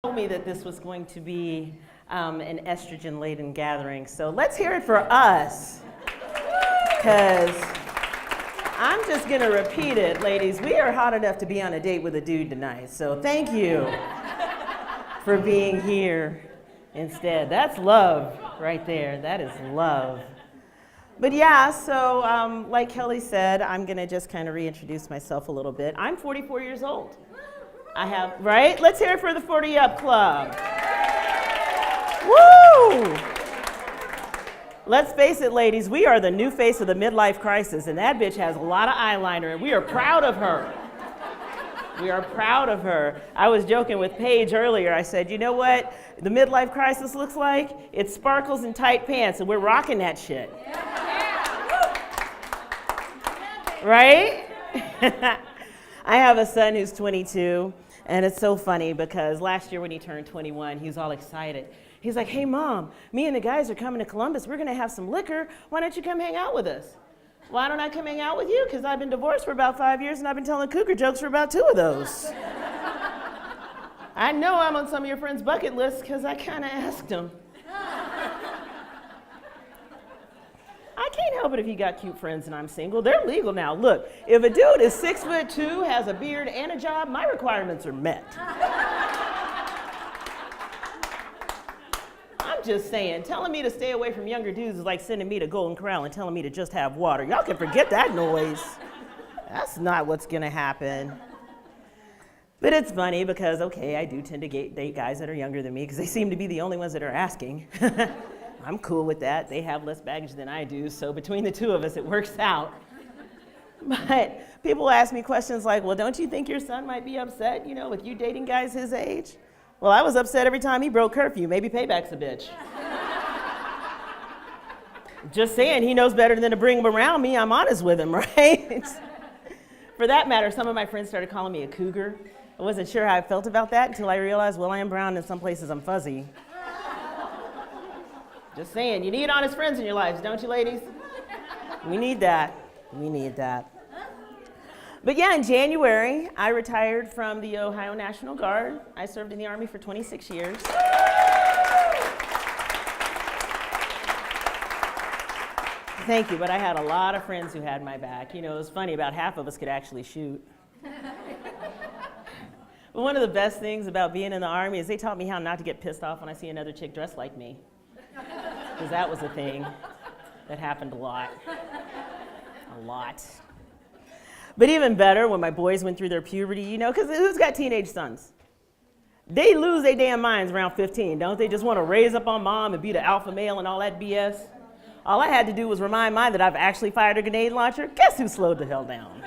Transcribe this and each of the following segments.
Told me that this was going to be an estrogen-laden gathering, so let's hear it for us, because I'm just going to repeat it, ladies. We are hot enough to be on a date with a dude tonight, so thank you for being here instead. That's love right there. That is love. But yeah, so like Kelly said, I'm going to just kind of reintroduce myself a little bit. I'm 44 years old. I have, right? Let's hear it for the 40 Up Club. Woo! Let's face it, ladies, we are the new face of the midlife crisis, and that bitch has a lot of eyeliner, and we are proud of her. We are proud of her. I was joking with Paige earlier. I said, you know what the midlife crisis looks like? It's sparkles and tight pants, and we're rocking that shit. Right? I have a son who's 22. And it's so funny because last year when he turned 21, he was all excited. He's like, hey, Mom, me and the guys are coming to Columbus. We're going to have some liquor. Why don't you come hang out with us? Why don't I come hang out with you? Because I've been divorced for about 5 years, and I've been telling cougar jokes for about 2 of those. I know I'm on some of your friends' bucket lists because I kind of asked them. I can't help it if you got cute friends and I'm single. They're legal now. Look, if a dude is 6'2", has a beard and a job, my requirements are met. I'm just saying, telling me to stay away from younger dudes is like sending me to Golden Corral and telling me to just have water. Y'all can forget that noise. That's not what's gonna happen. But it's funny because, okay, I do tend to date guys that are younger than me because they seem to be the only ones that are asking. I'm cool with that. They have less baggage than I do, so between the two of us, it works out. But people ask me questions like, well, don't you think your son might be upset, with you dating guys his age? Well, I was upset every time he broke curfew. Maybe payback's a bitch. Just saying, he knows better than to bring him around me. I'm honest with him, right? For that matter, some of my friends started calling me a cougar. I wasn't sure how I felt about that until I realized, well, I am brown and in some places I'm fuzzy. Just saying, you need honest friends in your lives, don't you, ladies? We need that. We need that. But yeah, in January, I retired from the Ohio National Guard. I served in the Army for 26 years. Thank you, but I had a lot of friends who had my back. It was funny, about half of us could actually shoot. But one of the best things about being in the Army is they taught me how not to get pissed off when I see another chick dressed like me. Because that was a thing that happened a lot. A lot. But even better, when my boys went through their puberty, because who's got teenage sons? They lose their damn minds around 15, don't they? Just want to raise up on mom and be the alpha male and all that BS. All I had to do was remind mine that I've actually fired a grenade launcher. Guess who slowed the hell down?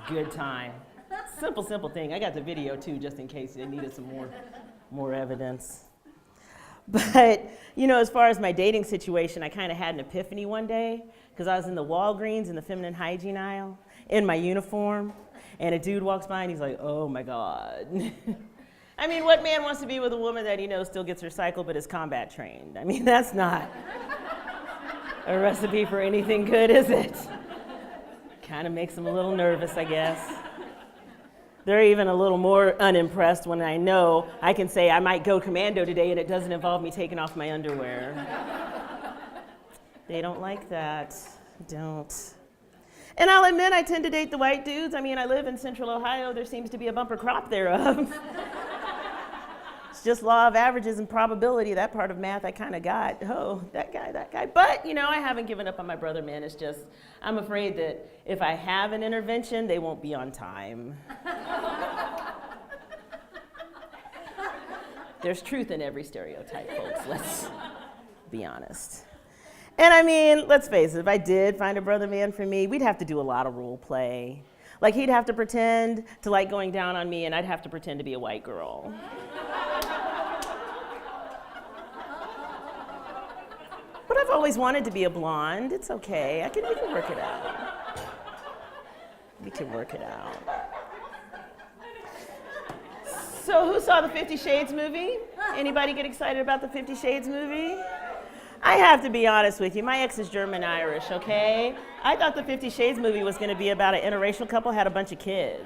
Good time. Simple thing. I got the video too, just in case they needed some more evidence. But, as far as my dating situation, I kind of had an epiphany one day because I was in the Walgreens in the feminine hygiene aisle in my uniform, and a dude walks by and he's like, oh my God. I mean, what man wants to be with a woman that he knows still gets her cycle but is combat trained? I mean, that's not a recipe for anything good, is it? Kind of makes them a little nervous, I guess. They're even a little more unimpressed when I know I can say I might go commando today and it doesn't involve me taking off my underwear. They don't like that. Don't. And I'll admit I tend to date the white dudes. I mean, I live in central Ohio. There seems to be a bumper crop thereof. It's just law of averages and probability. That part of math I kind of got. Oh, that guy. But, I haven't given up on my brother, man. It's just, I'm afraid that if I have an intervention, they won't be on time. There's truth in every stereotype, folks. Let's be honest. And I mean, let's face it, if I did find a brother man for me, we'd have to do a lot of role play. Like, he'd have to pretend to like going down on me, and I'd have to pretend to be a white girl. But I've always wanted to be a blonde. It's okay. We can work it out. We can work it out. So who saw the 50 Shades movie? Anybody get excited about the 50 Shades movie? I have to be honest with you. My ex is German-Irish, okay? I thought the 50 Shades movie was going to be about an interracial couple had a bunch of kids.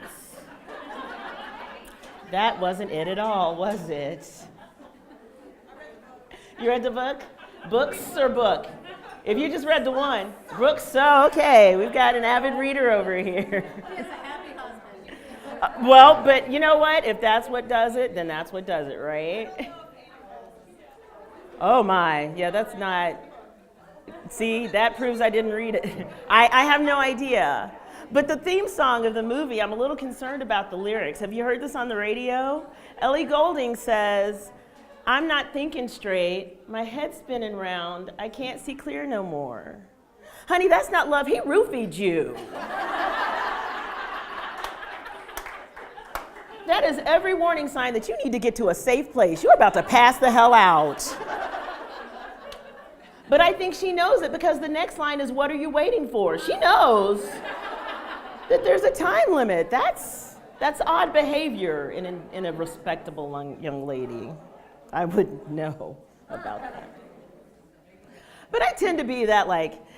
That wasn't it at all, was it? You read the book? Books or book? If you just read the one, Brooks, so okay, we've got an avid reader over here. He has a happy husband. Well, but you know what? If that's what does it, then that's what does it, right? Oh my, yeah, that's not, see, that proves I didn't read it. I have no idea. But the theme song of the movie, I'm a little concerned about the lyrics. Have you heard this on the radio? Ellie Goulding says, "I'm not thinking straight, my head's spinning round, I can't see clear no more." Honey, that's not love, he roofied you. That is every warning sign that you need to get to a safe place. You're about to pass the hell out. But I think she knows it because the next line is, "What are you waiting for?" She knows that there's a time limit. That's odd behavior in a respectable young lady. I would know about that. But I tend to be that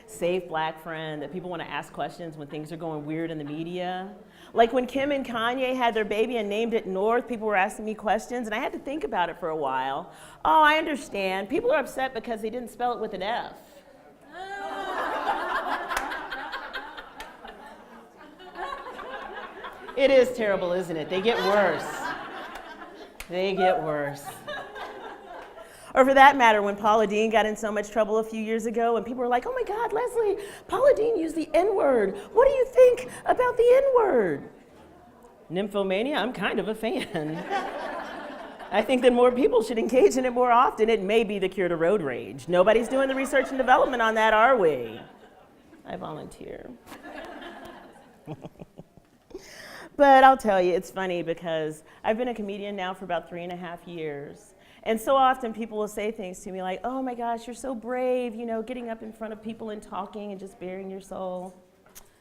safe black friend that people want to ask questions when things are going weird in the media. Like when Kim and Kanye had their baby and named it North, people were asking me questions and I had to think about it for a while. Oh, I understand. People are upset because they didn't spell it with an F. It is terrible, isn't it? They get worse. They get worse. Or for that matter, when Paula Deen got in so much trouble a few years ago and people were like, "Oh my God, Leslie, Paula Deen used the N-word. What do you think about the N-word?" Nymphomania, I'm kind of a fan. I think that more people should engage in it more often. It may be the cure to road rage. Nobody's doing the research and development on that, are we? I volunteer. But I'll tell you, it's funny because I've been a comedian now for about 3.5 years. And so often people will say things to me like, "Oh my gosh, you're so brave, getting up in front of people and talking and just bearing your soul."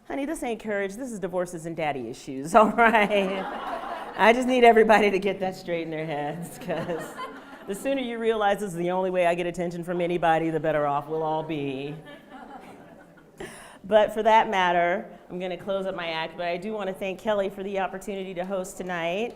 Honey, this ain't courage, this is divorces and daddy issues, all right? I just need everybody to get that straight in their heads, because the sooner you realize this is the only way I get attention from anybody, the better off we'll all be. But for that matter, I'm going to close up my act, but I do want to thank Kelly for the opportunity to host tonight.